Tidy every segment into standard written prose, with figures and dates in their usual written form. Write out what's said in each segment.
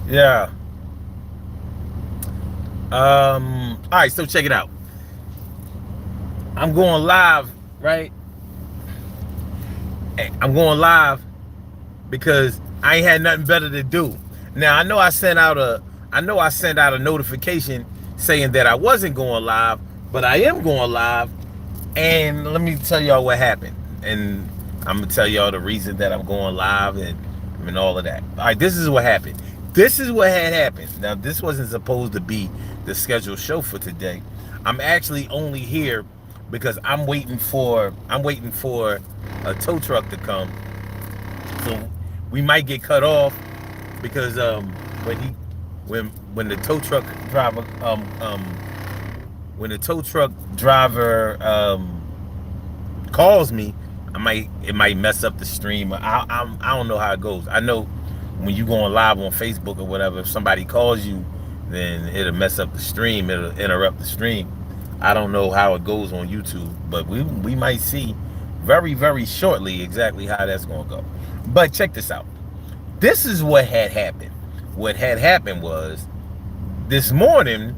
Yeah. All right, so check it out. I'm going live, right? I'm going live because I ain't had nothing better to do. Now I know I sent out a notification saying that I wasn't going live, but I am going live. And let me tell y'all what happened. And I'm gonna tell y'all the reason that I'm going live and all of that. All right, this is what happened. This is what had happened. Now, this wasn't supposed to be the scheduled show for today. I'm actually only here because I'm waiting for a tow truck to come. So we might get cut off because when he when the tow truck driver when the tow truck driver calls me, it might mess up the stream. I don't know how it goes. I know when you going live on Facebook or whatever, if somebody calls you, then it'll mess up the stream. It'll interrupt the stream. I don't know how it goes on YouTube, but we might see very very shortly exactly how that's gonna go. But check this out. This is what had happened. What had happened was this morning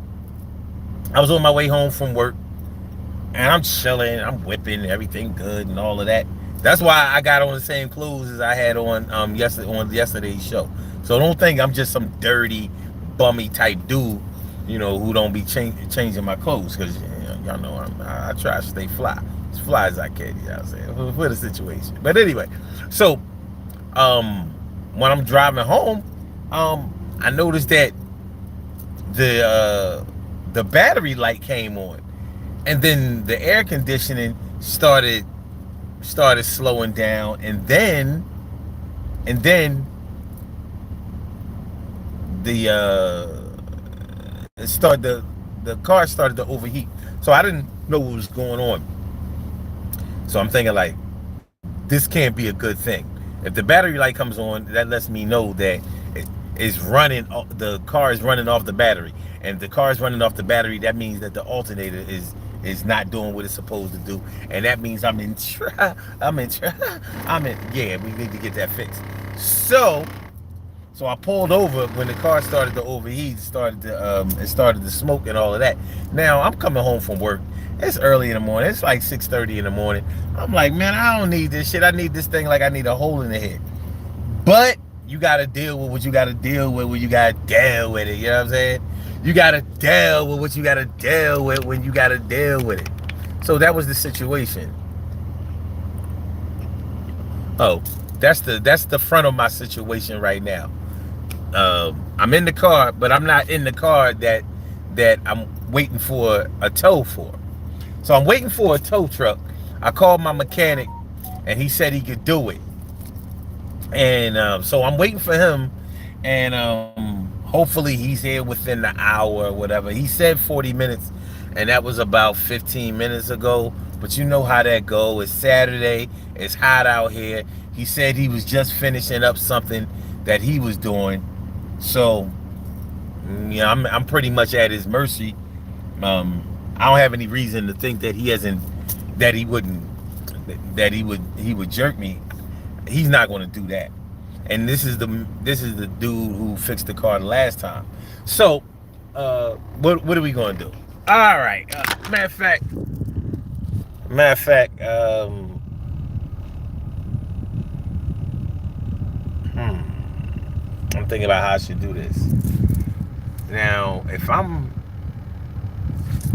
I was on my way home from work and I'm chilling, I'm whipping, everything good and all of that. That's why I got on the same clothes as I had on yesterday's show. So don't think I'm just some dirty, bummy type dude, who don't be changing my clothes because y'all know I try to stay fly, as fly as I can. You know what I'm saying, for the situation. But anyway, so when I'm driving home, I noticed that the battery light came on, and then the air conditioning started slowing down, and then the it started the car started to overheat. So I didn't know what was going on. So I'm thinking like, this can't be a good thing. If the battery light comes on, that lets me know that it is running. The car is running off the battery, and if the car is running off the battery, that means that the alternator is not doing what it's supposed to do, and that means I'm in. Yeah, we need to get that fixed. So I pulled over when the car started to overheat, it started to smoke and all of that. Now I'm coming home from work. It's early in the morning. It's like 6:30 in the morning. I'm like, man, I don't need this shit. I need this thing like I need a hole in the head. But you gotta deal with what you gotta deal with when you gotta deal with it. You know what I'm saying? You gotta deal with what you gotta deal with when you gotta deal with it. So that was the situation. Oh, that's the front of my situation right now. I'm in the car, but I'm not in the car that I'm waiting for a tow for. So I'm waiting for a tow truck. I called my mechanic, and he said he could do it. And so I'm waiting for him, and hopefully he's here within the hour or whatever. He said 40 minutes, and that was about 15 minutes ago. But you know how that goes. It's Saturday. It's hot out here. He said he was just finishing up something that he was doing. So, yeah, I'm pretty much at his mercy. I don't have any reason to think that that he wouldn't, that he would jerk me. He's not going to do that. And this is the dude who fixed the car the last time. So, what are we going to do? All right. Matter of fact, I'm thinking about how I should do this. Now, if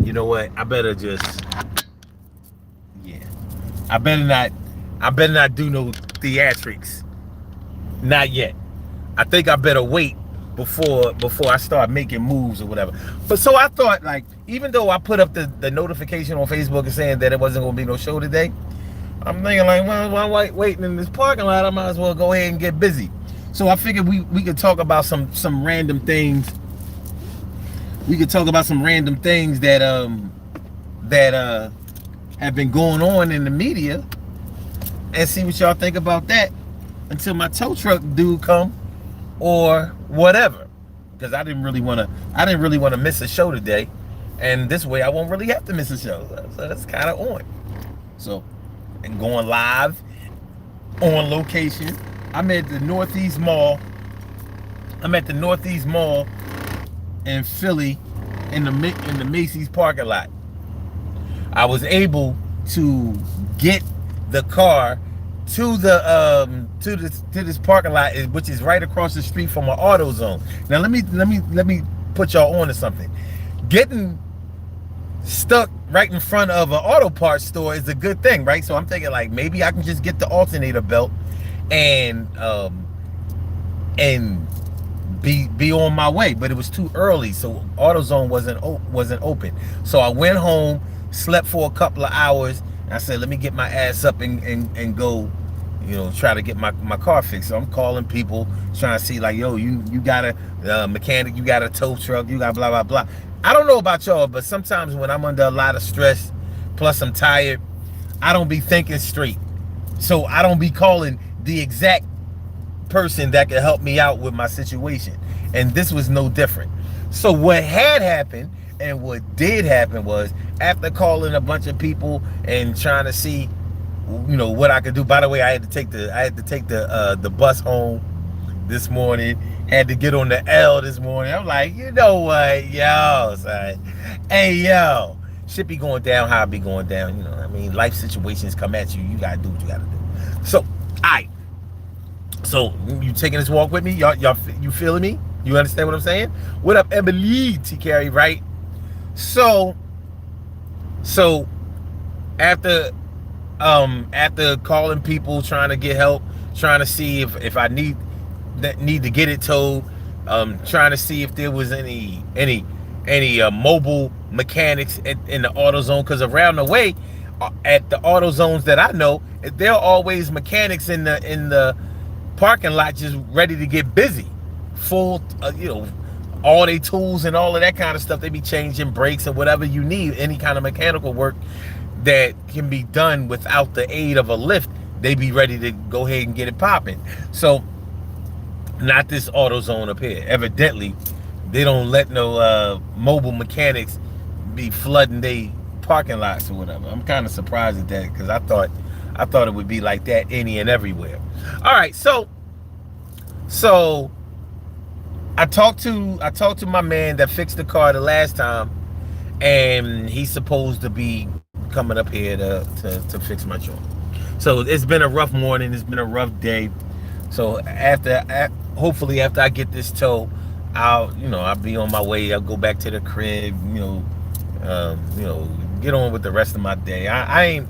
you know what? I better just, yeah. I better not. I better not do no theatrics. Not yet. I think I better wait before I start making moves or whatever. But so I thought, like, even though I put up the notification on Facebook and saying that it wasn't gonna be no show today, I'm thinking like, well, while I'm waiting in this parking lot, I might as well go ahead and get busy. So I figured we could talk about some random things. We could talk about some random things that have been going on in the media, and see what y'all think about that until my tow truck dude come or whatever. Because I didn't really want to miss a show today, and this way I won't really have to miss a show. So that's kind of on. So, and going live on location. I'm at the Northeast Mall I'm at the Northeast Mall in Philly in the Macy's parking lot. I was able to get the car to this parking lot, which is right across the street from an AutoZone. Now let me put y'all on to something. Getting stuck right in front of an auto parts store is a good thing, right? So I'm thinking like maybe I can just get the alternator belt and be on my way. But it was too early, so AutoZone wasn't open. So I went home, slept for a couple of hours, and I said, let me get my ass up and go, try to get my car fixed. So I'm calling people, trying to see like, yo, you got a mechanic, you got a tow truck, you got blah blah blah. I don't know about y'all, but sometimes when I'm under a lot of stress, plus I'm tired, I don't be thinking straight. So I don't be calling the exact person that could help me out with my situation. And this was no different. So what had happened and what did happen was, after calling a bunch of people and trying to see, what I could do. By the way, I had to take the bus home this morning. Had to get on the L this morning. I'm like, you know what, yo, son. Hey, yo, shit be going down how it be going down. Life situations come at you. You gotta do what you gotta do. So, alright. So you taking this walk with me? Y'all, you feeling me? You understand what I'm saying? What up, Emily T. Carey, right? So after calling people, trying to get help, trying to see if I need to get it towed, trying to see if there was any mobile mechanics in the AutoZone, because around the way at the AutoZones that I know, there are always mechanics in the parking lot just ready to get busy, full, all their tools and all of that kind of stuff. They be changing brakes and whatever you need, any kind of mechanical work that can be done without the aid of a lift, they be ready to go ahead and get it popping. So not this AutoZone up here. Evidently they don't let no mobile mechanics be flooding they parking lots or whatever. I'm kind of surprised at that, because I thought it would be like that any and everywhere. All right, so I talked to my man that fixed the car the last time, and he's supposed to be coming up here to fix my joint. So it's been a rough morning. It's been a rough day. So hopefully after I get this tow, I'll be on my way. I'll go back to the crib. Get on with the rest of my day. I ain't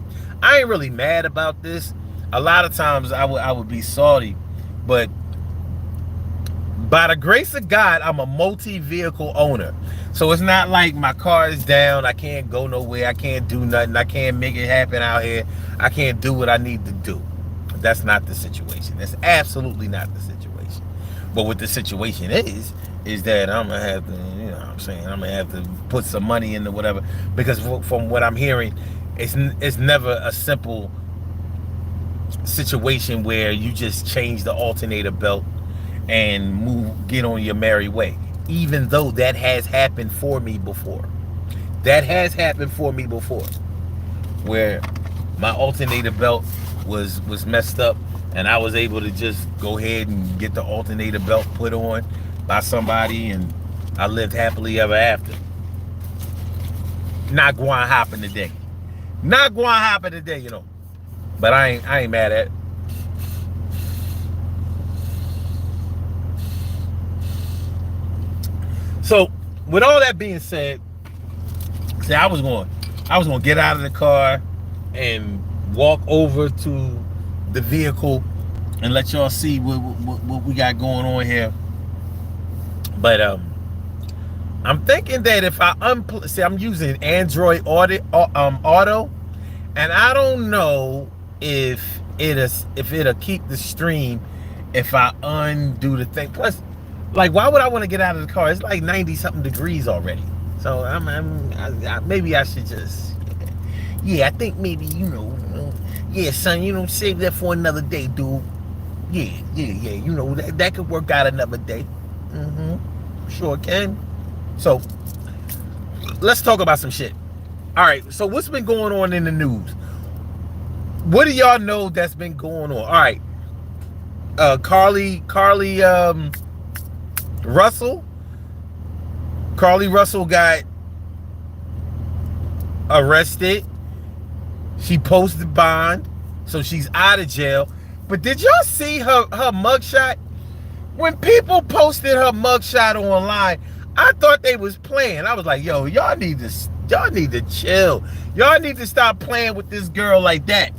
really mad about this. A lot of times I would be salty, but by the grace of God, I'm a multi-vehicle owner. So it's not like my car is down, I can't go nowhere, I can't do nothing, I can't make it happen out here, I can't do what I need to do. That's not the situation. That's absolutely not the situation. But what the situation is that I'm gonna have to, I'm gonna have to put some money into whatever, because from what I'm hearing, it's never a simple situation where you just change the alternator belt and get on your merry way. Even though that has happened for me before. Where my alternator belt was messed up, and I was able to just go ahead and get the alternator belt put on by somebody, and I lived happily ever after. Not going to happen today. But I ain't mad at it. So with all that being said, I was going to get out of the car and walk over to the vehicle and let y'all see what we got going on here. But I'm thinking that if I I'm using Android Auto, and I don't know if it'll keep the stream if I undo the thing. Plus, like, why would I want to get out of the car? It's like 90-something degrees already. So maybe I should just, I think maybe, son, save that for another day, dude. That could work out another day. Sure can. So let's talk about some shit. All right, so what's been going on in the news? What do y'all know that's been going on? All right, Carly Russell, Carlee Russell got arrested. She posted bond, so she's out of jail. But did y'all see her mugshot? When people posted her mugshot online, I thought they was playing. I was like, yo, y'all need to chill. Y'all need to stop playing with this girl like that.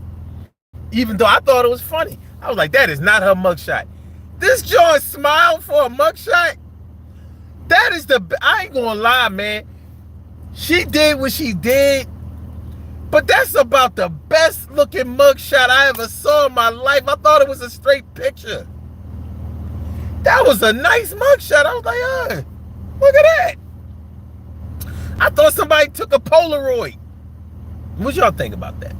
Even though I thought it was funny. I was like, that is not her mugshot. This joint smiled for a mugshot. That is I ain't gonna lie, man. She did what she did, but that's about the best looking mugshot I ever saw in my life. I thought it was a straight picture. That was a nice mugshot. I was like, look at that. I thought somebody took a Polaroid. What y'all think about that?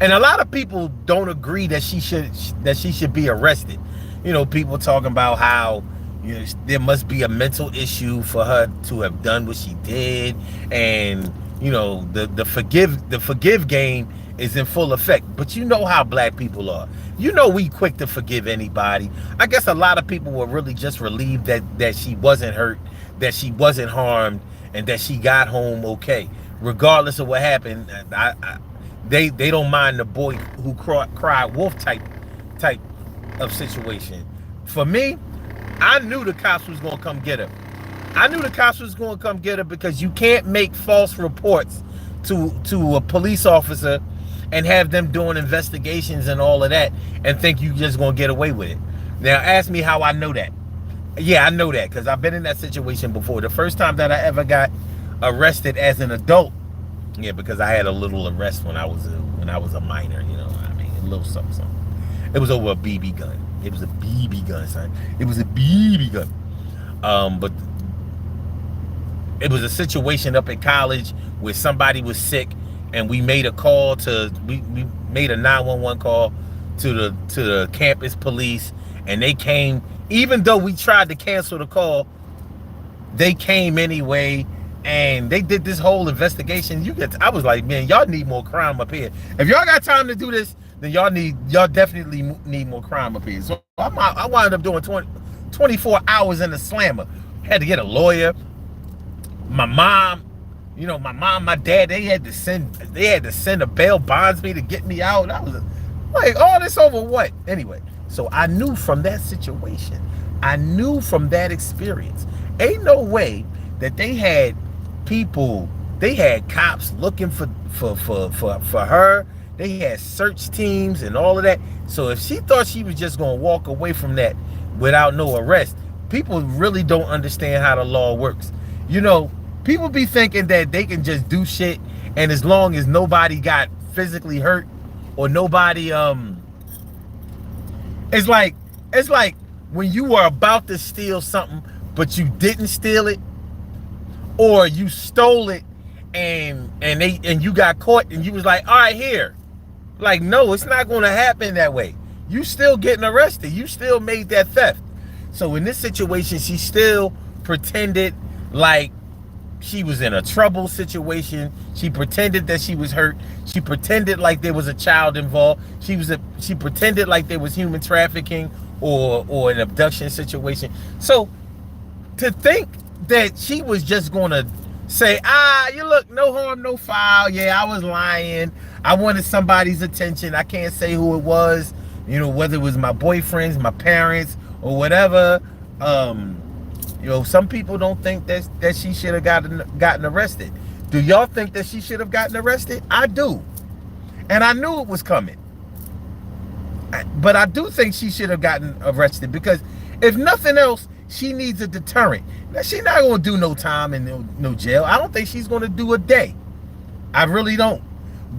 And a lot of people don't agree that she should be arrested. You know, people talking about how, you know, there must be a mental issue for her to have done what she did, and you know, the forgive game is in full effect. But you know how black people are. You know, we quick to forgive anybody. I guess a lot of people were really just relieved that she wasn't hurt, that she wasn't harmed, and that she got home okay, regardless of what happened. They don't mind the boy who cried wolf type of situation. For me, I knew the cops was gonna come get her. I knew the cops was gonna come get her because you can't make false reports to a police officer and have them doing investigations and all of that and think you just gonna get away with it. Now ask me how I know that. Yeah, I know that because I've been in that situation before. The first time that I ever got arrested as an adult, yeah, because I had a little arrest when I was a minor, you know, I mean, a little something. It was over a BB gun. It was a BB gun, son. It was a BB gun. But it was a situation up at college where somebody was sick, and we made a call we made a 911 call to the campus police, and they came. Even though we tried to cancel the call, they came anyway, and they did this whole investigation. I was like, man, y'all need more crime up here. If y'all got time to do this, then y'all definitely need more crime up here. So I wound up doing 24 hours in the slammer. Had to get a lawyer. My mom, you know, my dad, they had to send a bail bondsman to get me out. I was like, all this over what? Anyway, so I knew from that situation, I knew from that experience, ain't no way that they had cops looking for her. They had search teams and all of that. So if she thought she was just gonna walk away from that without no arrest, people really don't understand how the law works. You know, people be thinking that they can just do shit, and as long as nobody got physically hurt or nobody it's like when you were about to steal something but you didn't steal it, or you stole it and you got caught and you was like, all right, here. Like, no, it's not going to happen that way. You still getting arrested. You still made that theft. So in this situation, she still pretended like she was in a trouble situation. She pretended that she was hurt. She pretended like there was a child involved. She pretended like there was human trafficking or an abduction situation. So to think that she was just going to say, you look, no harm, no foul. Yeah, I was lying. I wanted somebody's attention. I can't say who it was, you know, whether it was my boyfriends, my parents, or whatever. You know, some people don't think that she should have gotten arrested. Do y'all think that she should have gotten arrested? I do. And I knew it was coming. But I do think she should have gotten arrested because if nothing else, she needs a deterrent. Now, she's not going to do no time in no jail. I don't think she's going to do a day. I really don't.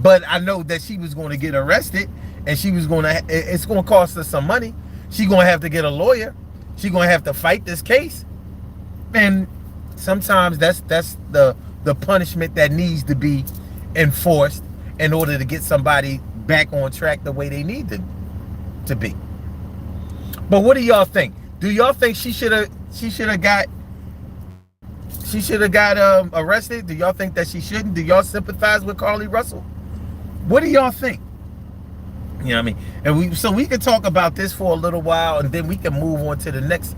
But I know that she was going to get arrested, and it's going to cost her some money. She's going to have to get a lawyer. She's going to have to fight this case. And sometimes that's the punishment that needs to be enforced in order to get somebody back on track the way they need to be. But what do y'all think? Do y'all think she should have got arrested? Do y'all think that she shouldn't? Do y'all sympathize with Carlee Russell? What do y'all think? You know what I mean? And we can talk about this for a little while, and then we can move on to the next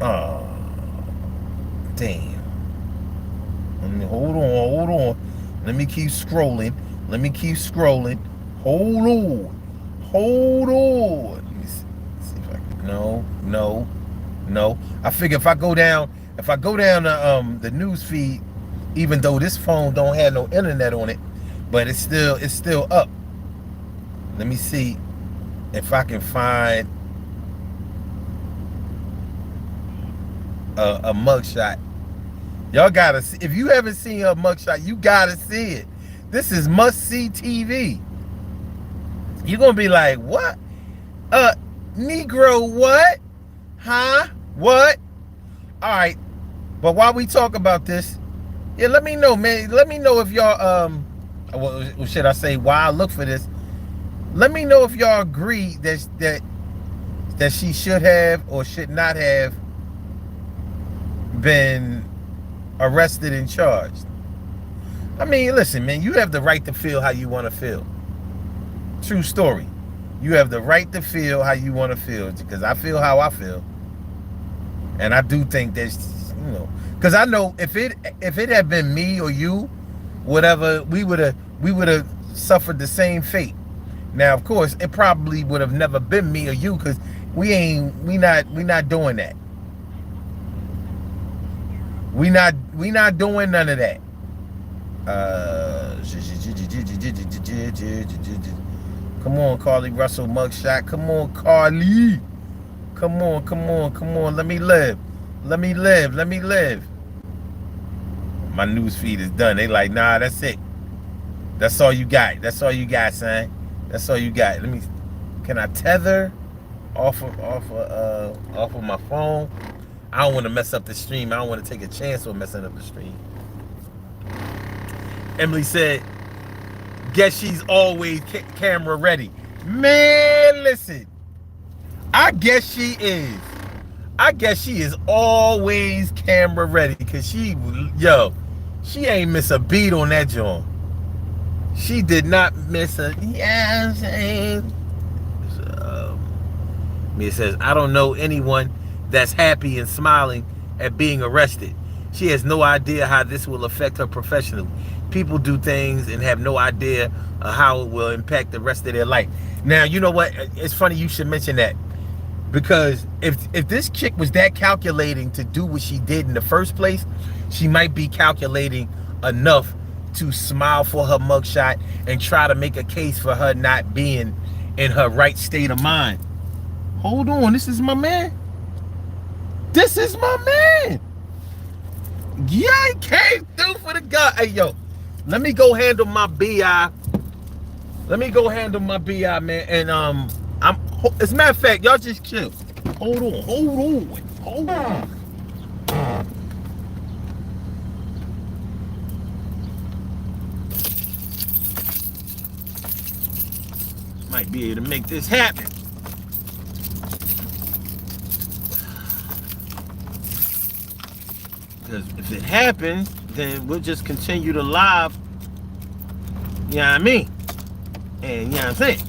Oh, damn. Hold on. Let me keep scrolling. Hold on. Hold on. Let me see if I can. No. I figure if I go down the news feed, even though this phone don't have no internet on it, but it's still up. Let me see if I can find a mugshot. Y'all gotta see. If you haven't seen her mugshot, you gotta see it. This is must-see TV. You're gonna be like, what? Negro, what? Huh? What? All right. But while we talk about this, yeah, let me know, man. Let me know if y'all what should I say? While I look for this, let me know if y'all agree that she should have or should not have been arrested and charged. I mean, listen, man, you have the right to feel how you want to feel. True story. You have the right to feel how you want to feel, because I feel how I feel. And I do think there's, because I know if it had been me or you, whatever, we would have suffered the same fate. Now, of course, it probably would have never been me or you, because we not doing that. We not doing none of that. Come on, Carly Russell mugshot. Come on, Carly. Come on. Let me live. My news feed is done. They like, nah, that's it. That's all you got. Son. That's all you got. Can I tether off of my phone? I don't want to mess up the stream. I don't want to take a chance on messing up the stream. Emily said, guess she's always camera ready. Man, listen. I guess she is always camera ready, because she ain't miss a beat on that joint. She did not miss a, I'm saying. Mia says, I don't know anyone that's happy and smiling at being arrested. She has no idea how this will affect her professionally. People do things and have no idea how it will impact the rest of their life. Now, you know what? It's funny you should mention that, because if this chick was that calculating to do what she did in the first place, she might be calculating enough to smile for her mugshot and try to make a case for her not being in her right state of mind. Hold on, this is my man. Yeah, he came through for the guy. Hey, yo, let me go handle my BI. Man. And as a matter of fact, y'all just chill. Hold on. Might be able to make this happen. Because if it happens, then we'll just continue to live. You know what I mean? And you know what I'm saying?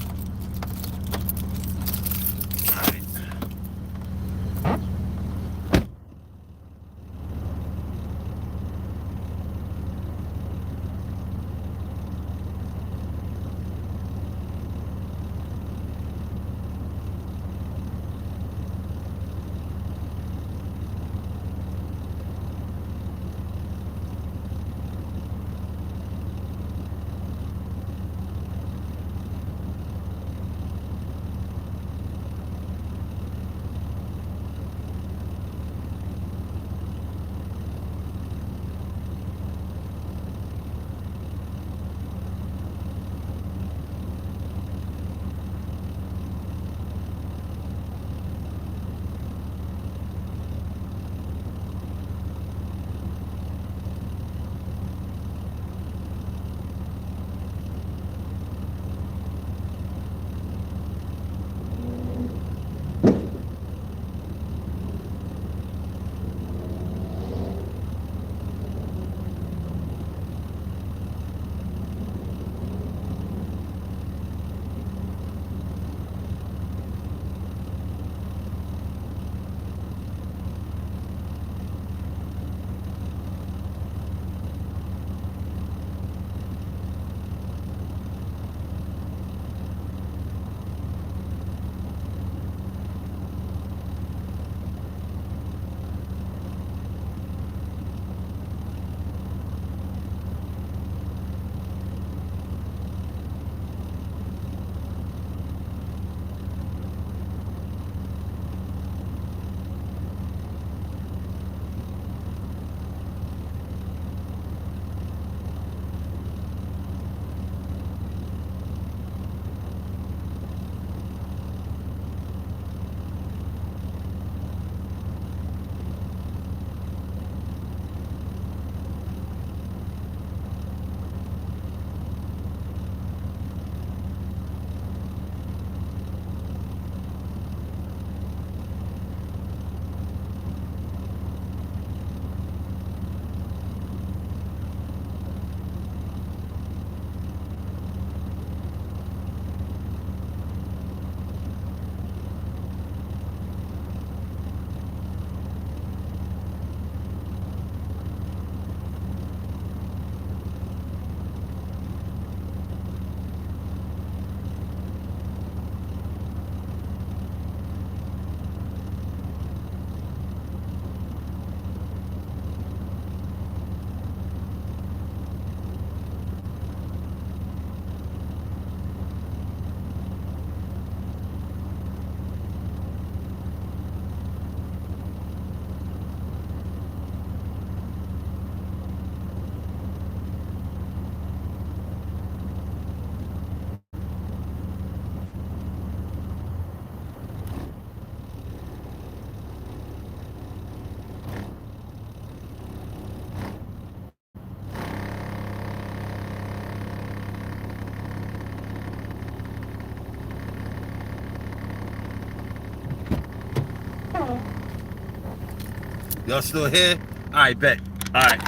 Y'all still here? All right, bet. All right.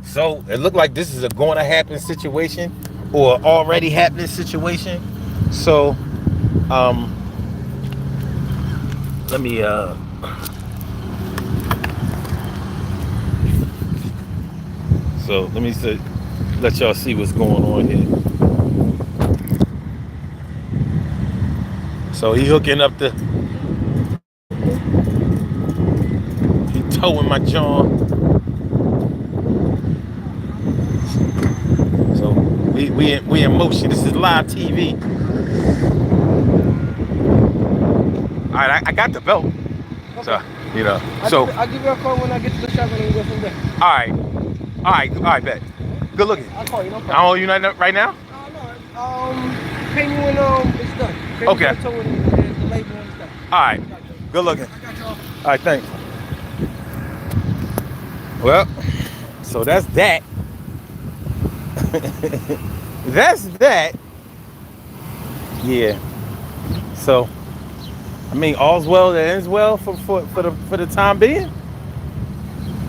So it looked like this is a going to happen situation or already happening situation. So, let me let y'all see what's going on here. So he hooking up he towing my John. So we in motion. This is live TV. All right, I got the belt. Okay. So I'll give you a call when I get to the shop and we go from there. All right, bet. Good looking. I'll call you. No problem. I owe you right now. No. Pay me when it's done. Pay Okay. Me the label when it's done. All right. Good looking. I got y'all. All right, thanks. Well, so that's that. That's that. Yeah. So, I mean, all's well that ends well for the time being.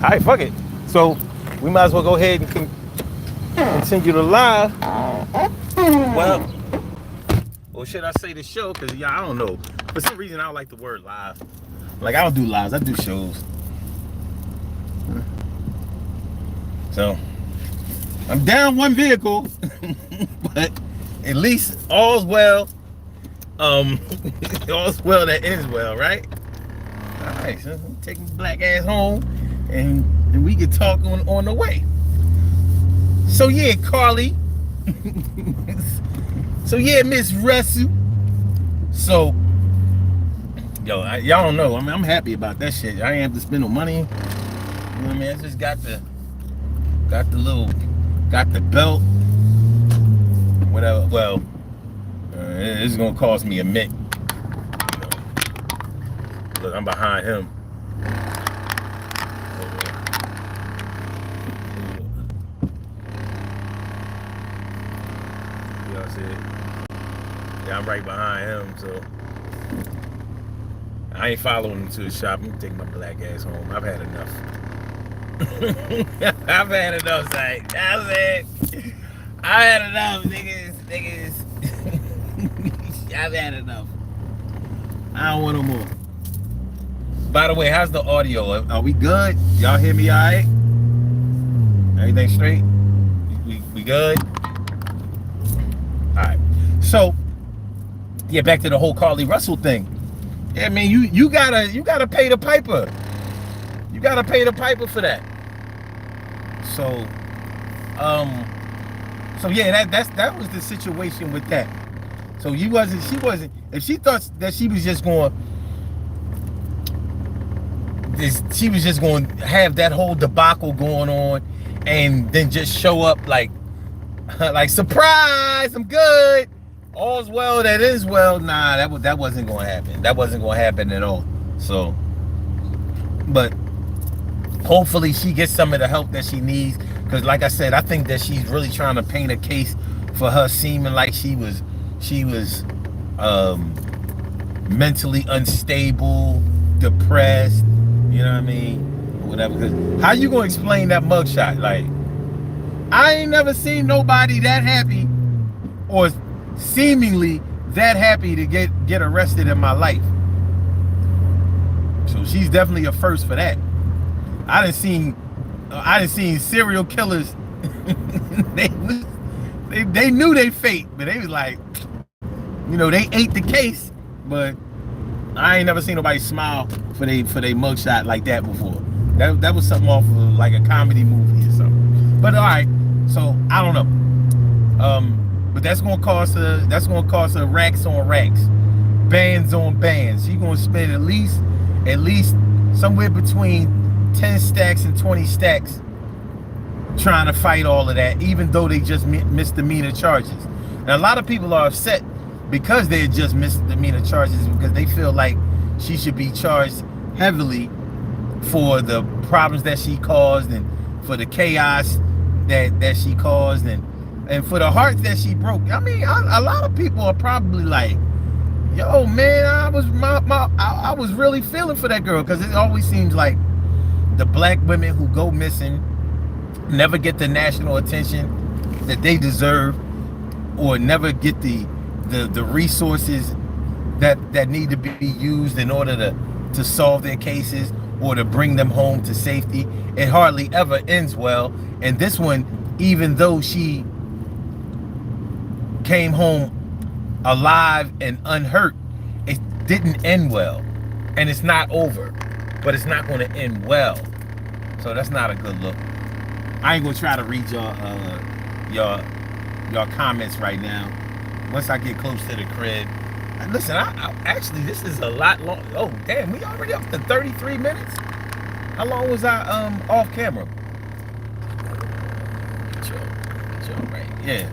All right, fuck it. So we might as well go ahead and continue to live. Well, or should I say the show? Because I don't know. For some reason, I don't like the word live. Like, I don't do lives. I do shows. So I'm down one vehicle, but at least all's well. All's well that ends well, right? All right, so take my black ass home, and we can talk on the way. So yeah, Carly. So yeah, Miss Russell. So y'all don't know. I mean, I'm happy about that shit. I ain't have to spend no money. You know what I mean? I just got the belt. Whatever. Well, it's gonna cost me a mint. Look, I'm behind him. Y'all see it? Yeah, I'm right behind him, so I ain't following him to the shop. I'm taking my black ass home. I've had enough. I've had enough, Zach. That's it. I've had enough, niggas. I've had enough. I don't want no more. By the way, how's the audio? Are we good? Y'all hear me all right? Everything straight? We good? All right. So, yeah, back to the whole Carly Russell thing. Yeah, man, you gotta pay the piper. You gotta pay the piper for that. So, yeah, that was the situation with that. So she wasn't. If she thought that she was just going to have that whole debacle going on, and then just show up like surprise, I'm good. All's well that is well. Nah, that wasn't going to happen. That wasn't going to happen at all. So, but hopefully she gets some of the help that she needs. Because like I said, I think that she's really trying to paint a case for her seeming like she was mentally unstable, depressed, you know what I mean? Whatever. Because how you gonna explain that mugshot? Like, I ain't never seen nobody that happy or seemingly that happy to get arrested in my life. So she's definitely a first for that. I done seen serial killers. they knew they fate, but they was like, they ate the case. But I ain't never seen nobody smile for they mugshot like that before. That was something off of like a comedy movie or something. But all right, so I don't know. But that's gonna cost her racks on racks, bands on bands. She's gonna spend at least somewhere between 10 stacks and 20 stacks trying to fight all of that, even though they just misdemeanor charges. Now, a lot of people are upset because they're just misdemeanor charges because they feel like she should be charged heavily for the problems that she caused and for the chaos that she caused and for the hearts that she broke. I mean, a lot of people are probably like, yo, man, I was really feeling for that girl, because it always seems like the black women who go missing never get the national attention that they deserve, or never get the resources that need to be used in order to solve their cases or to bring them home to safety. It hardly ever ends well. And this one, even though she came home alive and unhurt, it didn't end well. And it's not over, but it's not going to end well. So that's not a good look. I ain't gonna try to read your comments right now. Once I get close to the crib. Listen, I actually, this is a lot long. Oh damn, we already up to 33 minutes. How long was I off camera? Get your right. Yeah.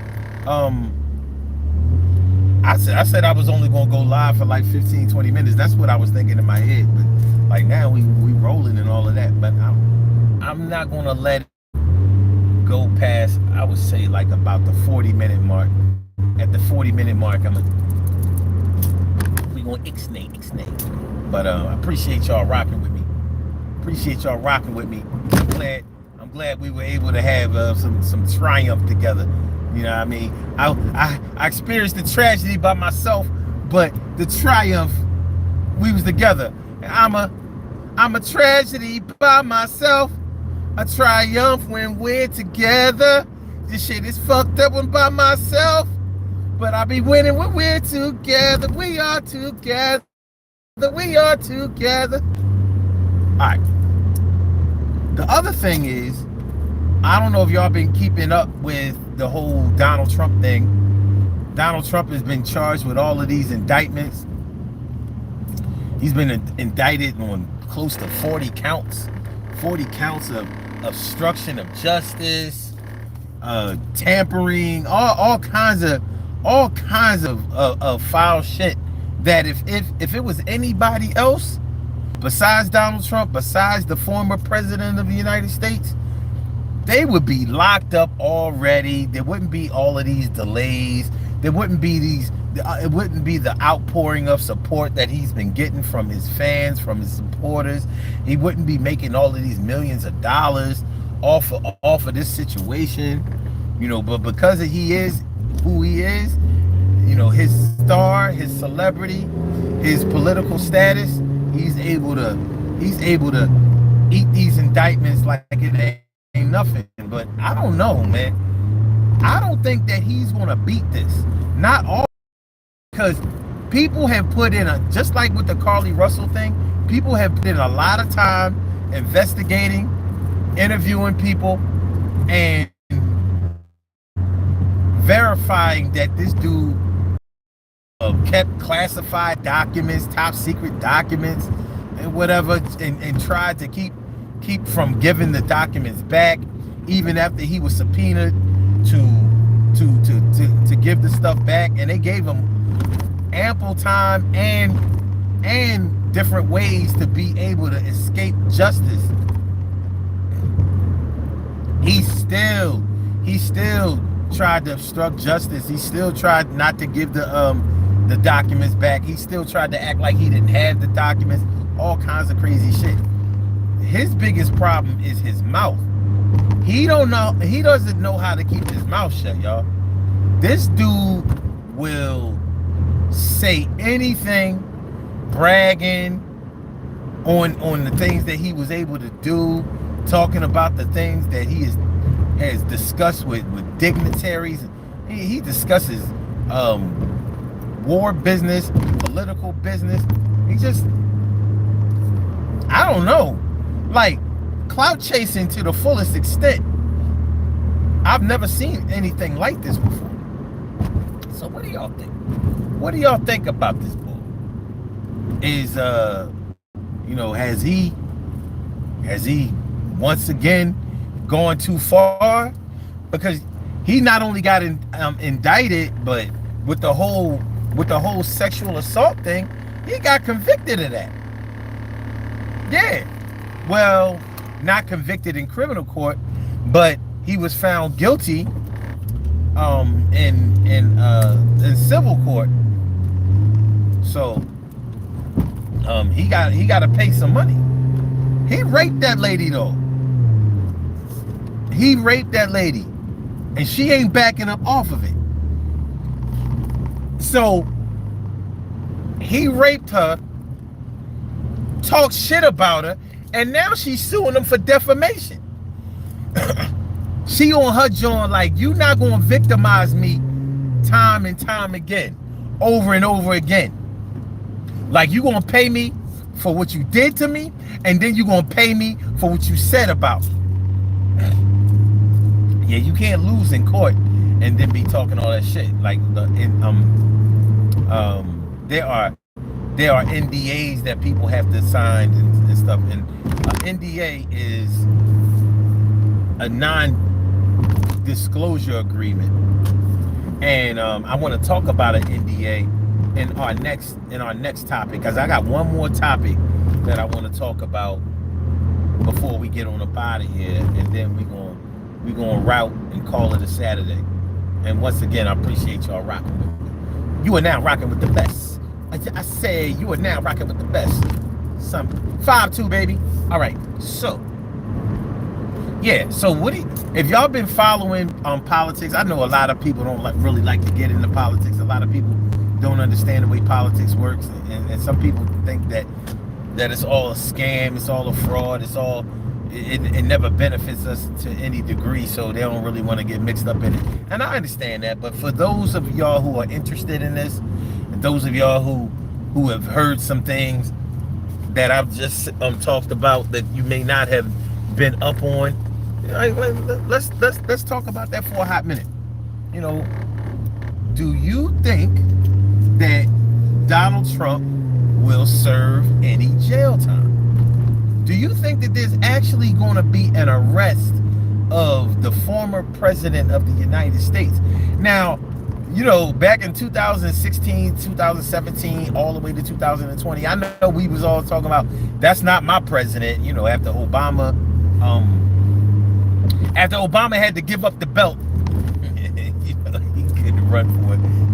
I said I was only gonna go live for like 15-20 minutes. That's what I was thinking in my head. But like now we rolling and all of that. But I'm not gonna let it go past, I would say, like about the 40-minute mark. At the 40-minute mark, we gonna ixnay. But I appreciate y'all rocking with me. I'm glad we were able to have some triumph together. You know what I mean? I experienced the tragedy by myself, but the triumph, we was together. And I'm a tragedy by myself, a triumph when we're together. This shit is fucked up when by myself, but I be winning when we're together. We are together. We are together. All right. The other thing is, I don't know if y'all been keeping up with the whole Donald Trump thing. Donald Trump has been charged with all of these indictments. He's been indicted on close to 40 counts. 40 counts of obstruction of justice, tampering, all kinds of foul shit that if it was anybody else besides Donald Trump, besides the former president of the United States, they would be locked up already. There wouldn't be all of these delays. There wouldn't be it wouldn't be the outpouring of support that he's been getting from his fans, from his supporters. He wouldn't be making all of these millions of dollars off of this situation, you know. But because he is who he is, you know, his star, his celebrity, his political status, he's able to eat these indictments like it ain't nothing. But I don't know, man. I don't think that he's gonna beat this. Not all, because people have put in just like with the Carly Russell thing, people have put in a lot of time investigating, interviewing people, and verifying that this dude kept classified documents, top secret documents, and whatever, and tried to keep from giving the documents back, even after he was subpoenaed to give the stuff back. And they gave him ample time and different ways to be able to escape justice. He still tried to obstruct justice. He still tried not to give the documents back. He still tried to act like he didn't have the documents. All kinds of crazy shit. His biggest problem is his mouth. He doesn't know how to keep his mouth shut, y'all. This dude will say anything, bragging on the things that he was able to do, talking about the things that he has discussed with dignitaries. He discusses war business, political business. He just, I don't know, like clout chasing to the fullest extent. I've never seen anything like this before. So what do y'all think? What do y'all think about this bull? Is you know, has he once again gone too far? Because he not only got indicted, but with the whole sexual assault thing, he got convicted of that. Yeah. Well, not convicted in criminal court, but he was found guilty in civil court. So he got to pay some money. He raped that lady though. He raped that lady. And she ain't backing up off of it. So he raped her, talked shit about her, and now she's suing him for defamation. She on her joint like, you not gonna victimize me time and time again, over and over again. Like, you gonna pay me for what you did to me, and then you gonna pay me for what you said about me. Yeah, you can't lose in court and then be talking all that shit. Like there are NDAs that people have to sign and stuff. And NDA is a non-disclosure agreement. And I want to talk about an NDA in our next topic, because I got one more topic that I want to talk about before we get on up out of here, and then we're gonna route and call it a Saturday. And once again, I appreciate y'all rocking with me. You are now rocking with the best. I say you are now rocking with the best. Some 5-2, baby. All right. So yeah. So if y'all been following politics, I know a lot of people don't really like to get into politics. A lot of people don't understand the way politics works, and some people think that it's all a scam, it's all a fraud, it never benefits us to any degree, so they don't really want to get mixed up in it. And I understand that, but for those of y'all who are interested in this, and those of y'all who have heard some things that I've just talked about that you may not have been up on, let's talk about that for a hot minute. You know, do you think that Donald Trump will serve any jail time? Do you think that there's actually going to be an arrest of the former president of the United States? Now, you know, back in 2016, 2017, all the way to 2020, I know we was all talking about, that's not my president, you know, after Obama had to give up the belt. You know,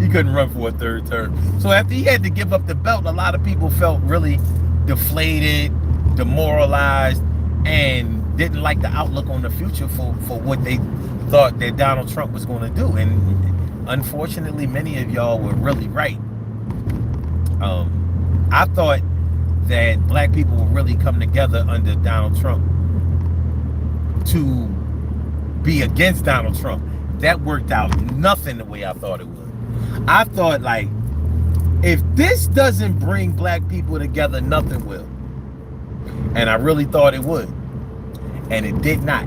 he couldn't run for a third term. So after he had to give up the belt, a lot of people felt really deflated, demoralized, and didn't like the outlook on the future for what they thought that Donald Trump was going to do. And unfortunately, many of y'all were really right. I thought that black people would really come together under Donald Trump to be against Donald Trump. That worked out nothing the way I thought it would. I thought, like, if this doesn't bring black people together, nothing will. And I really thought it would. And it did not.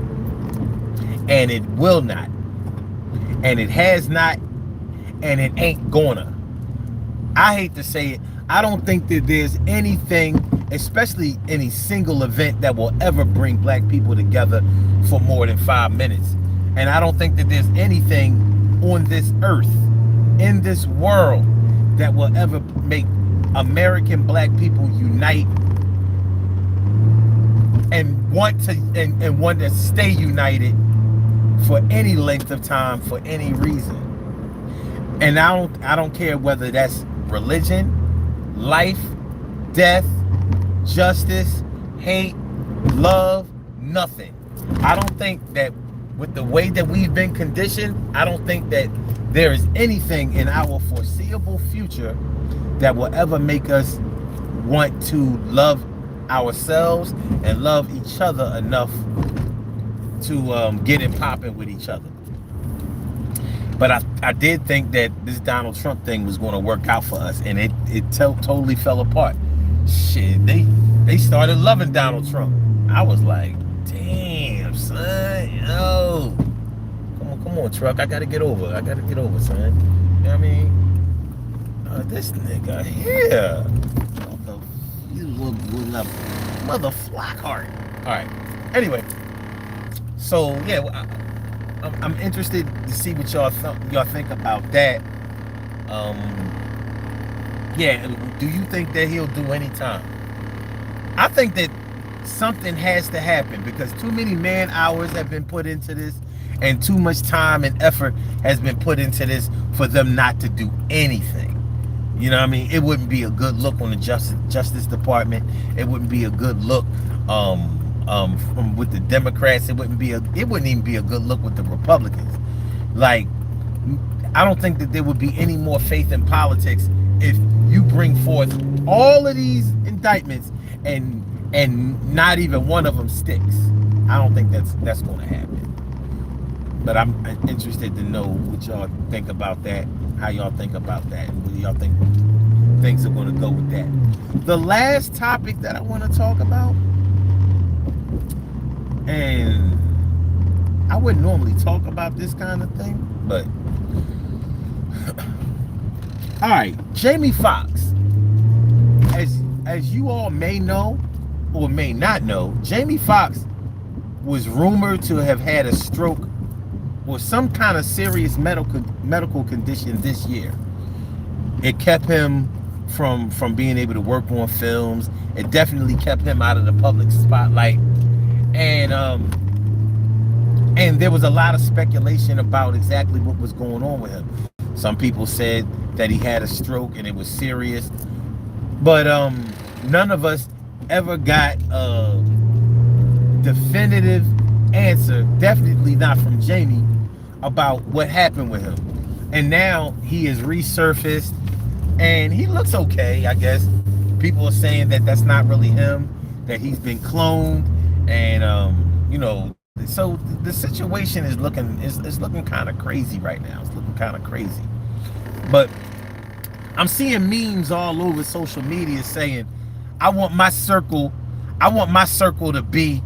And it will not. And it has not. And it ain't gonna. I hate to say it. I don't think that there's anything, especially any single event, that will ever bring black people together for more than 5 minutes. And I don't think that there's anything on this earth, in this world, that will ever make American black people unite and want to stay united for any length of time, for any reason. And I don't care whether that's religion, life, death, justice, hate, love, nothing. I don't think that with the way that we've been conditioned, I don't think that there is anything in our foreseeable future that will ever make us want to love ourselves and love each other enough to get it popping with each other. But I did think that this Donald Trump thing was going to work out for us, and it totally fell apart. Shit, they started loving Donald Trump. I was like, damn, son, yo, come on, truck, I gotta get over, son. You know what I mean? This nigga here, mother Flockhart. All right. Anyway, so yeah, I'm interested to see what y'all think about that. Yeah, do you think that he'll do any time? I think that something has to happen, because too many man hours have been put into this, and too much time and effort has been put into this for them not to do anything. You know what I mean? It wouldn't be a good look on the Justice Department. It wouldn't be a good look from with the Democrats. It wouldn't even be a good look with the Republicans. Like, I don't think that there would be any more faith in politics if you bring forth all of these indictments and not even one of them sticks. I don't think that's going to happen. But I'm interested to know what y'all think about that, how y'all think about that, and where y'all think things are going to go with that. The last topic that I want to talk about, and I wouldn't normally talk about this kind of thing, but all right, Jamie Foxx. As you all may know or may not know, Jamie Foxx was rumored to have had a stroke or some kind of serious medical condition this year. It kept him from being able to work on films. It definitely kept him out of the public spotlight. And there was a lot of speculation about exactly what was going on with him. Some people said that he had a stroke and it was serious. But none of us ever got a definitive answer, definitely not from Jamie, about what happened with him. And now he is resurfaced and he looks okay, I guess. People are saying that that's not really him, that he's been cloned, and you know, so the situation is looking kind of crazy right now. It's looking kind of crazy. But I'm seeing memes all over social media saying, I want my circle to be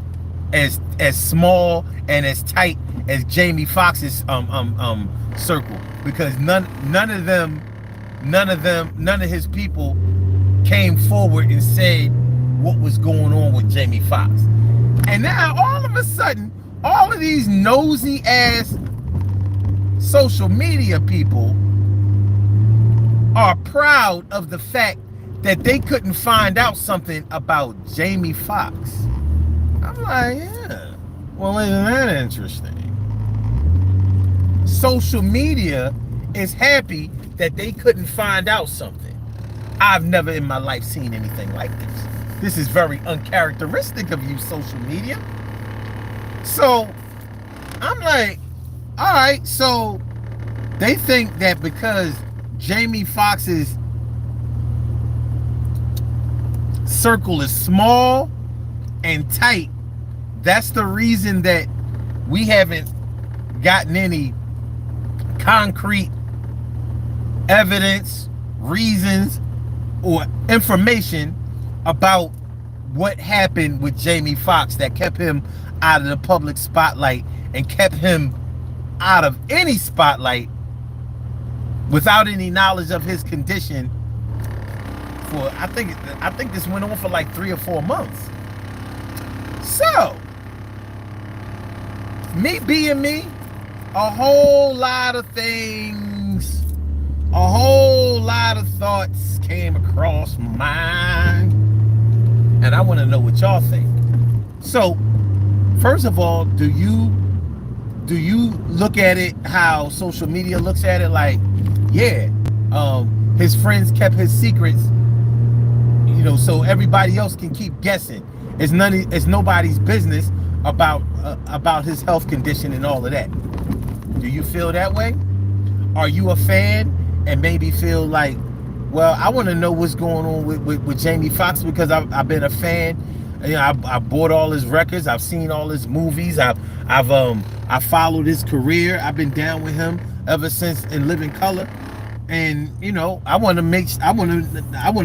as small and as tight as Jamie Foxx's circle, because none of his people came forward and said what was going on with Jamie Foxx. And now all of a sudden, all of these nosy ass social media people are proud of the fact that they couldn't find out something about Jamie Foxx. I'm like, yeah, well, isn't that interesting? Social media is happy that they couldn't find out something. I've never in my life seen anything like this. This is very uncharacteristic of you, social media. So I'm like, all right, so they think that because Jamie Foxx's circle is small and tight, that's the reason that we haven't gotten any concrete evidence, reasons, or information about what happened with Jamie Foxx that kept him out of the public spotlight and kept him out of any spotlight without any knowledge of his condition for I think this went on for like 3 or 4 months. So me being me, a whole lot of things, a whole lot of thoughts came across my mind, and I want to know what y'all think. So first of all, do you look at it how social media looks at it, like, yeah, his friends kept his secrets, you know, so everybody else can keep guessing. It's nobody's business about his health condition and all of that. Do you feel that way? Are you a fan and maybe feel like, well, I want to know what's going on with Jamie Foxx because I've been a fan. You know, I bought all his records. I've seen all his movies. I followed his career. I've been down with him ever since In Living Color. And you know, I want to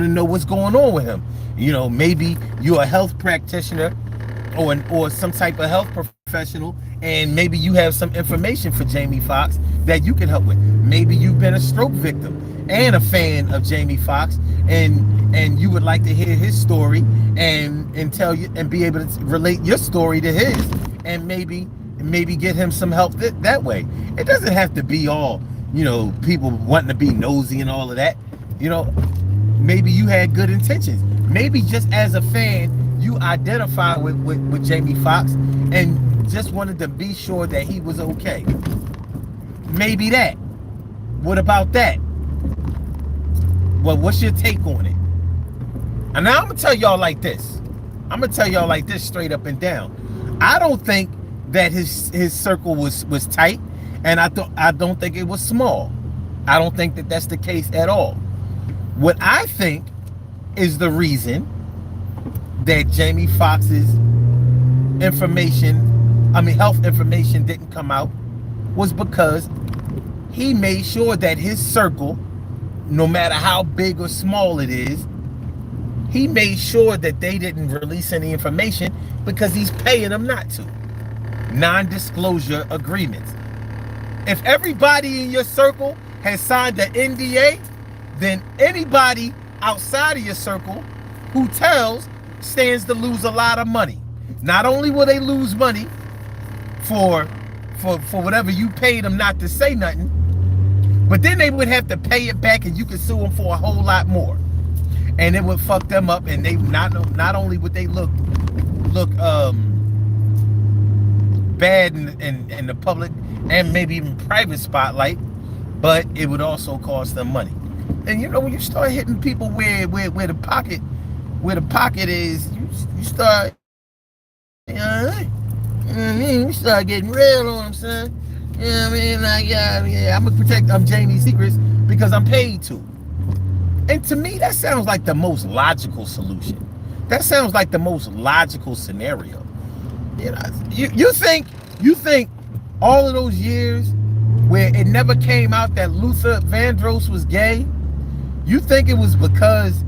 know what's going on with him. You know, maybe you're a health practitioner or some type of health professional, and maybe you have some information for Jamie Foxx that you can help with. Maybe you've been a stroke victim and a fan of Jamie Foxx, and you would like to hear his story and tell you and be able to relate your story to his, and maybe get him some help that way. It doesn't have to be all, you know, people wanting to be nosy and all of that. You know, maybe you had good intentions. Maybe just as a fan, you identify with Jamie Foxx and just wanted to be sure that he was okay. Maybe that. What about that? Well, what's your take on it? And now I'm gonna tell y'all like this. I'm gonna tell y'all like this straight up and down. I don't think that his circle was tight, and I don't think it was small. I don't think that that's the case at all. What I think is the reason that Jamie Foxx's health information didn't come out was because he made sure that his circle, no matter how big or small it is, he made sure that they didn't release any information because he's paying them not to. Non-disclosure agreements. If everybody in your circle has signed the NDA, then anybody outside of your circle who tells stands to lose a lot of money. Not only will they lose money for whatever you paid them not to say nothing, but then they would have to pay it back, and you could sue them for a whole lot more, and it would fuck them up. And they not only would they look bad in the public and maybe even private spotlight, but it would also cost them money. And you know, when you start hitting people where the pocket is, you start, you know what I mean? You start getting real on them, son. You know what I mean? Like, yeah, I'm gonna protect Jamie's secrets because I'm paid to. And to me, that sounds like the most logical solution. That sounds like the most logical scenario. You know, you think all of those years where it never came out that Luther Vandross was gay, you think it was because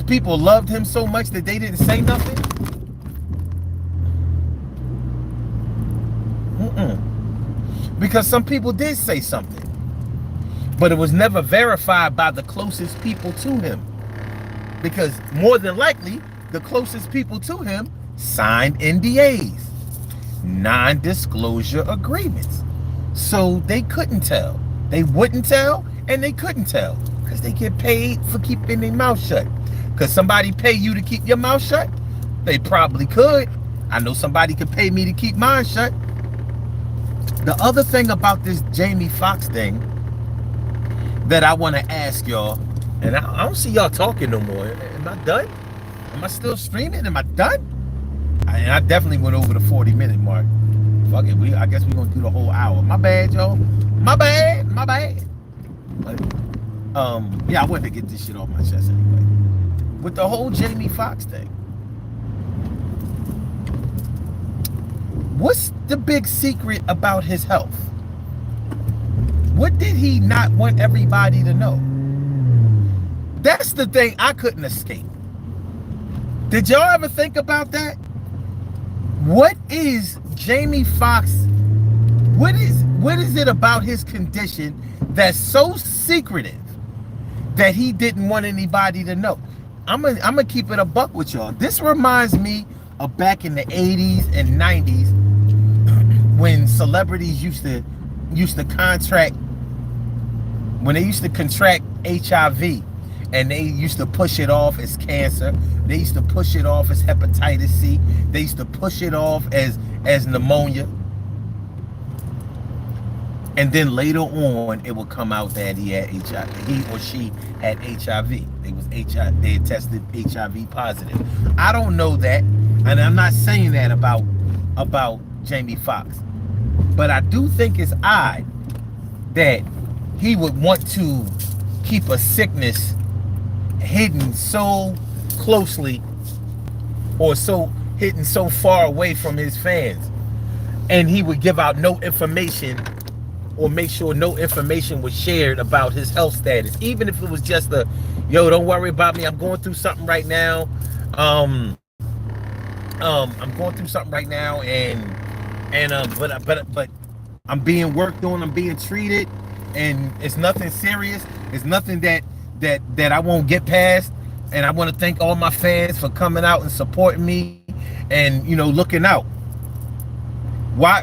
people loved him so much that they didn't say nothing? Because some people did say something, but it was never verified by the closest people to him, because more than likely the closest people to him signed NDAs, non-disclosure agreements, so they couldn't tell. They wouldn't tell, and they couldn't tell because they get paid for keeping their mouth shut. Could somebody pay you to keep your mouth shut? They probably could. I know somebody could pay me to keep mine shut. The other thing about this Jamie Foxx thing that I want to ask y'all, and I don't see y'all talking no more. Am I done? Am I still streaming? Am I done? And I definitely went over the 40-minute mark. Fuck it, I guess we're gonna do the whole hour. My bad, y'all. My bad. But, yeah, I wanted to get this shit off my chest anyway. With the whole Jamie Foxx thing, what's the big secret about his health? What did he not want everybody to know? That's the thing I couldn't escape. Did y'all ever think about that? What is Jamie Foxx? What is it about his condition that's so secretive that he didn't want anybody to know? I'm gonna keep it a buck with y'all. This reminds me of back in the 80s and 90s when celebrities used to contract, when they used to contract HIV, and they used to push it off as cancer. They used to push it off as hepatitis C. They used to push it off as pneumonia. And then later on, it would come out that he had HIV. He or she had HIV. They had tested HIV positive. I don't know that, and I'm not saying that about Jamie Foxx, but I do think it's odd that he would want to keep a sickness hidden so closely, or hidden so far away from his fans, and he would give out no information, or make sure no information was shared about his health status, even if it was just yo, don't worry about me, I'm going through something right now. I'm going through something right now, but I'm being worked on, I'm being treated, and it's nothing serious. It's nothing that I won't get past. And I want to thank all my fans for coming out and supporting me and, you know, looking out. Why?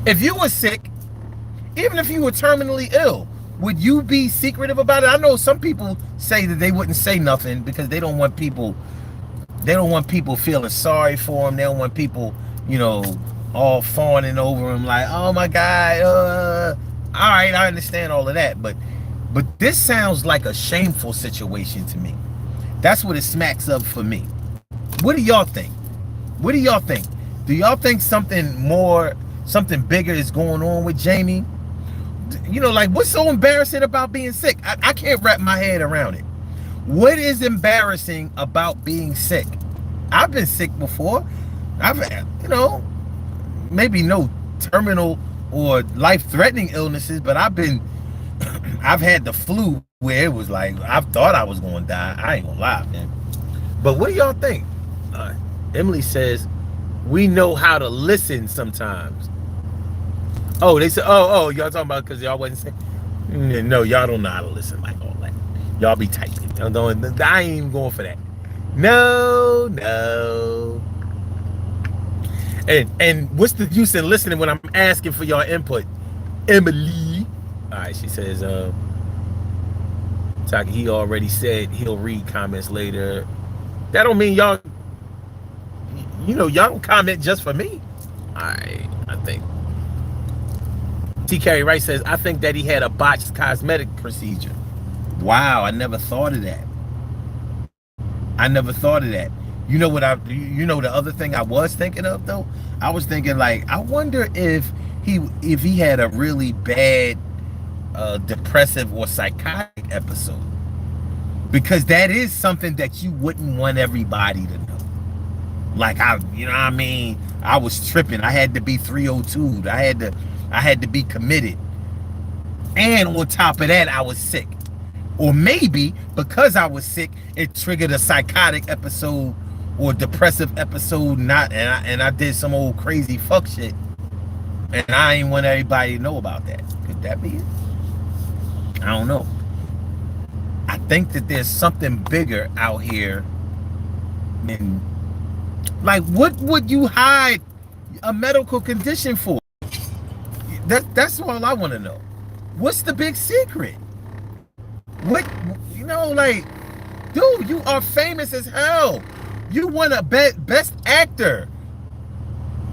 If you were sick, even if you were terminally ill, would you be secretive about it? I know some people say that they wouldn't say nothing because they don't want people feeling sorry for them. They don't want people, you know, all fawning over them like, oh my God, all right, I understand all of that, but this sounds like a shameful situation to me. That's what it smacks of for me. What do y'all think? What do y'all think? Do y'all think something bigger is going on with Jamie? You know, like, what's so embarrassing about being sick? I can't wrap my head around it. What is embarrassing about being sick? I've been sick before. I've had, you know, maybe no terminal or life-threatening illnesses, but I've had the flu where it was like, I thought I was going to die. I ain't going to lie, man. But what do y'all think? Emily says, we know how to listen sometimes. Oh, they said, oh, y'all talking about because y'all wasn't saying, no, y'all don't know how to listen like all that. Y'all be typing. I ain't even going for that. No. And what's the use in listening when I'm asking for y'all input? Emily. All right, she says, Taki, he already said he'll read comments later. That don't mean y'all, you know, y'all don't comment just for me. I think. T. Carey Wright says, I think that he had a botched cosmetic procedure. Wow, I never thought of that. You know what you know the other thing I was thinking of though? I was thinking like, I wonder if he had a really bad depressive or psychotic episode. Because that is something that you wouldn't want everybody to know. Like, you know what I mean? I was tripping. I had to be 302'd. I had to be committed. And on top of that, I was sick. Or maybe because I was sick, it triggered a psychotic episode or depressive episode. And I did some old crazy fuck shit. And I ain't want everybody to know about that. Could that be it? I don't know. I think that there's something bigger out here than, like, what would you hide a medical condition for? That's all I want to know. What's the big secret? What, you know, like, dude, you are famous as hell. You won a best actor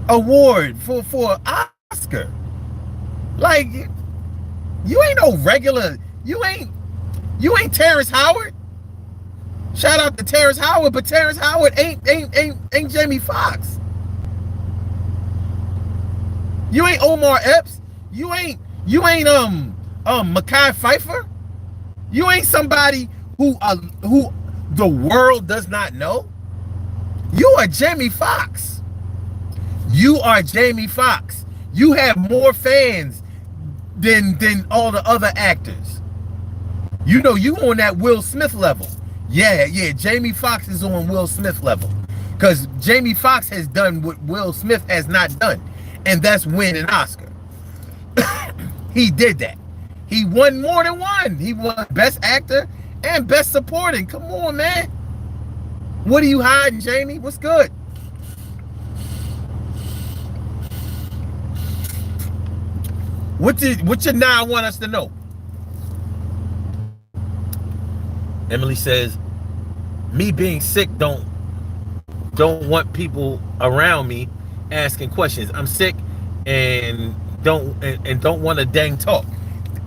award for an Oscar. Like, you ain't no regular. You ain't Terrence Howard. Shout out to Terrence Howard, but Terrence Howard ain't Jamie Foxx. You ain't Omar Epps. You ain't Mekhi Phifer. You ain't somebody who the world does not know. You are Jamie Foxx. You are Jamie Foxx. You have more fans than all the other actors. You know, you on that Will Smith level. Yeah, Jamie Foxx is on Will Smith level. Because Jamie Foxx has done what Will Smith has not done. And that's win an Oscar. He did that. He won more than one. He won Best Actor and Best Supporting. Come on, man. What are you hiding, Jamie? What's good? What you now want us to know? Emily says, me being sick don't want people around me asking questions. I'm sick and don't want to dang talk.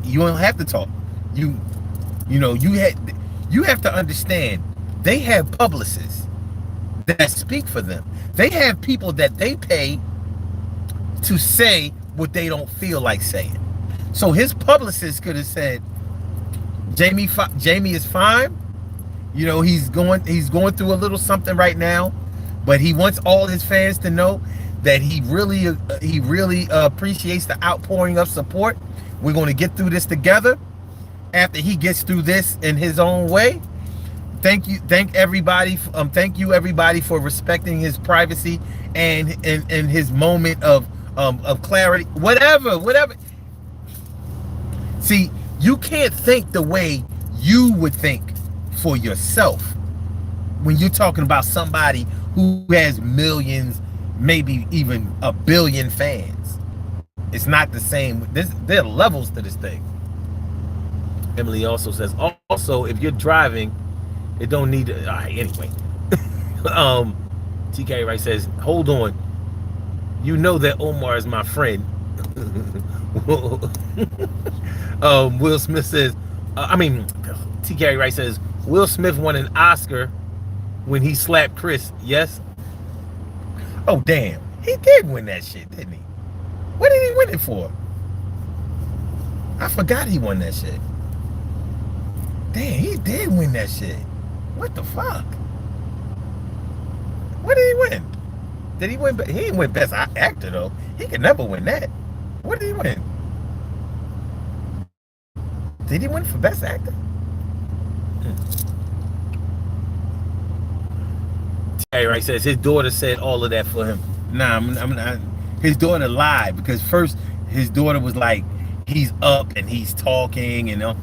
You don't have to talk. You have to understand, they have publicists that speak for them. They have people that they pay to say what they don't feel like saying. So his publicist could have said, Jamie is fine. You know, he's going through a little something right now, but he wants all his fans to know that he really appreciates the outpouring of support. We're going to get through this together. After he gets through this in his own way, thank you everybody for respecting his privacy and his moment of clarity. Whatever. See, you can't think the way you would think for yourself when you're talking about somebody who has millions, maybe even a billion fans. It's not the same. There are levels to this thing. Emily also says, also, if you're driving, it don't need to, all right, anyway. TK Wright says, hold on. You know that Omar is my friend. Will Smith says, TK Wright says, Will Smith won an Oscar when he slapped Chris. Yes. Oh damn, he did win that shit, didn't he? What did he win it for? I forgot he won that shit. Damn, he did win that shit. What the fuck? What did he win? Did he win? He didn't win Best Actor though. He could never win that. What did he win? Did he win for Best Actor? Hey, right, says his daughter said all of that for him. Nah, I'm not. His daughter lied because first his daughter was like, he's up and he's talking and the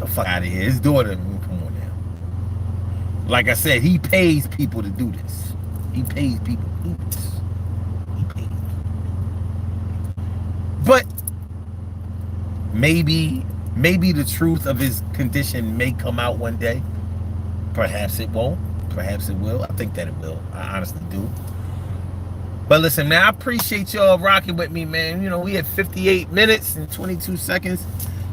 fuck out of here. His daughter, come on now. Like I said, he pays people to do this. He pays people to do this. He pays. But maybe the truth of his condition may come out one day. Perhaps it won't. Perhaps it will. I think that it will. I honestly do. But listen, man, I appreciate y'all rocking with me, man. You know, we had 58 minutes and 22 seconds.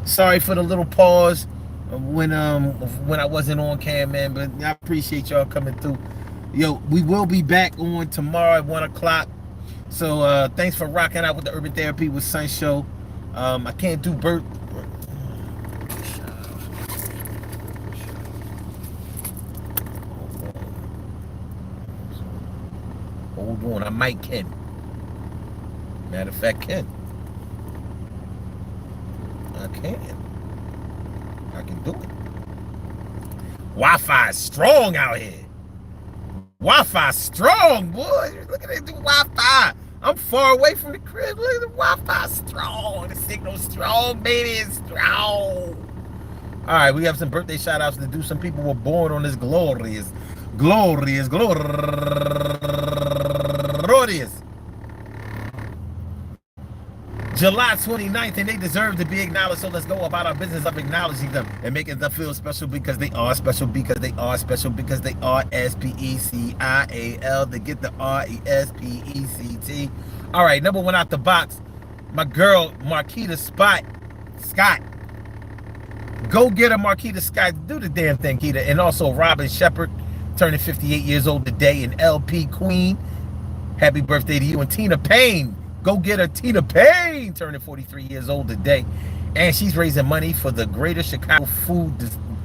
Sorry for the little pause when I wasn't on cam, man. But I appreciate y'all coming through. Yo, we will be back on tomorrow at 1 o'clock. So thanks for rocking out with the Urban Therapy with Sun show. I can't do Hold on, I might can. Matter of fact, can. I can do it. Wi-Fi is strong out here. Wi-Fi strong, boy. Look at that Wi-Fi. I'm far away from the crib. Look at the Wi-Fi strong. The signal strong, baby. It's strong. All right, we have some birthday shout outs to do. Some people were born on this glorious July 29th, and they deserve to be acknowledged. So let's go about our business of acknowledging them and making them feel special because they are special, because they are special, because they are SPECIAL. They get the RESPECT. All right, number one out the box, my girl Marquita Scott. Go get her, Marquita Scott. Do the damn thing, Keita. And also Robin Shepard, turning 58 years old today, and LP Queen. Happy birthday to you. And Tina Payne. Go get her, Tina Payne, turning 43 years old today. And she's raising money for the Greater Chicago Food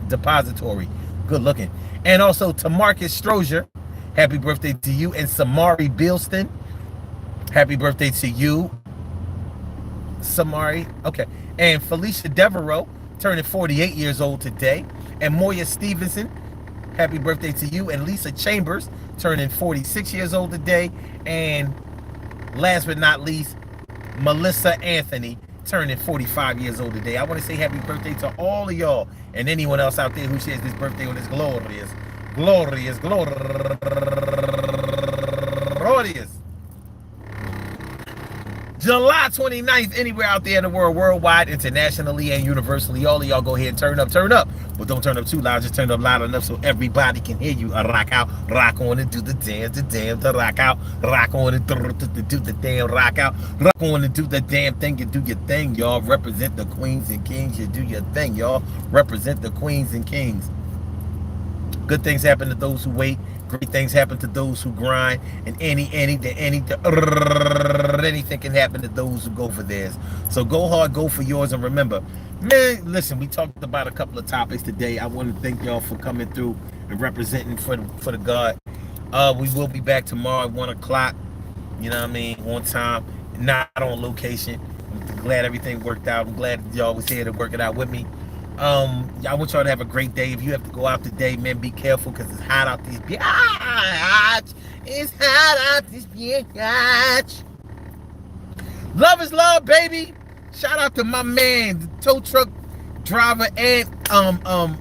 Depository. Good looking. And also to Marcus Strozier. Happy birthday to you. And Samari Bilston. Happy birthday to you. Samari. Okay. And Felicia Devereaux, turning 48 years old today. And Moya Stevenson. Happy birthday to you. And Lisa Chambers, turning 46 years old today. And last but not least, Melissa Anthony, turning 45 years old today. I want to say happy birthday to all of y'all and anyone else out there who shares this birthday on this glorious July 29th, anywhere out there in the world, worldwide, internationally, and universally. All of y'all go ahead and turn up. But don't turn up too loud, just turn up loud enough so everybody can hear you. Rock out, rock on and do the damn, the rock out, rock on and do the damn, rock out, rock on and do the damn thing. You do your thing, y'all. Represent the queens and kings. You do your thing, y'all. Represent the queens and kings. Good things happen to those who wait. Great things happen to those who grind, and anything can happen to those who go for theirs. So go hard, go for yours, and remember, man, listen, we talked about a couple of topics today. I want to thank y'all for coming through and representing for the God. We will be back tomorrow at 1 o'clock, you know what I mean, on time, not on location. I'm glad everything worked out. I'm glad y'all was here to work it out with me. I want y'all to have a great day. If you have to go out today, man, be careful because it's hot out this bitch. It's hot out this bitch. Love is love, baby. Shout out to my man, the tow truck driver and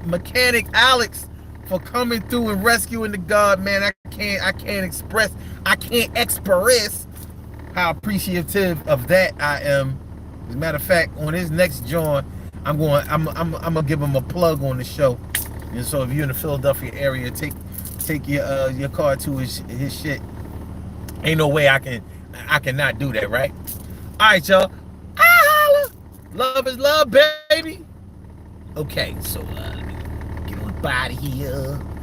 mechanic Alex, for coming through and rescuing the God, man. I can't express how appreciative of that I am. As a matter of fact, on his next joint, I'm gonna give him a plug on the show. And so if you're in the Philadelphia area, take your car to his shit. Ain't no way I cannot do that, right? All right, y'all. Love is love, baby. Okay, so let me get on up out of here.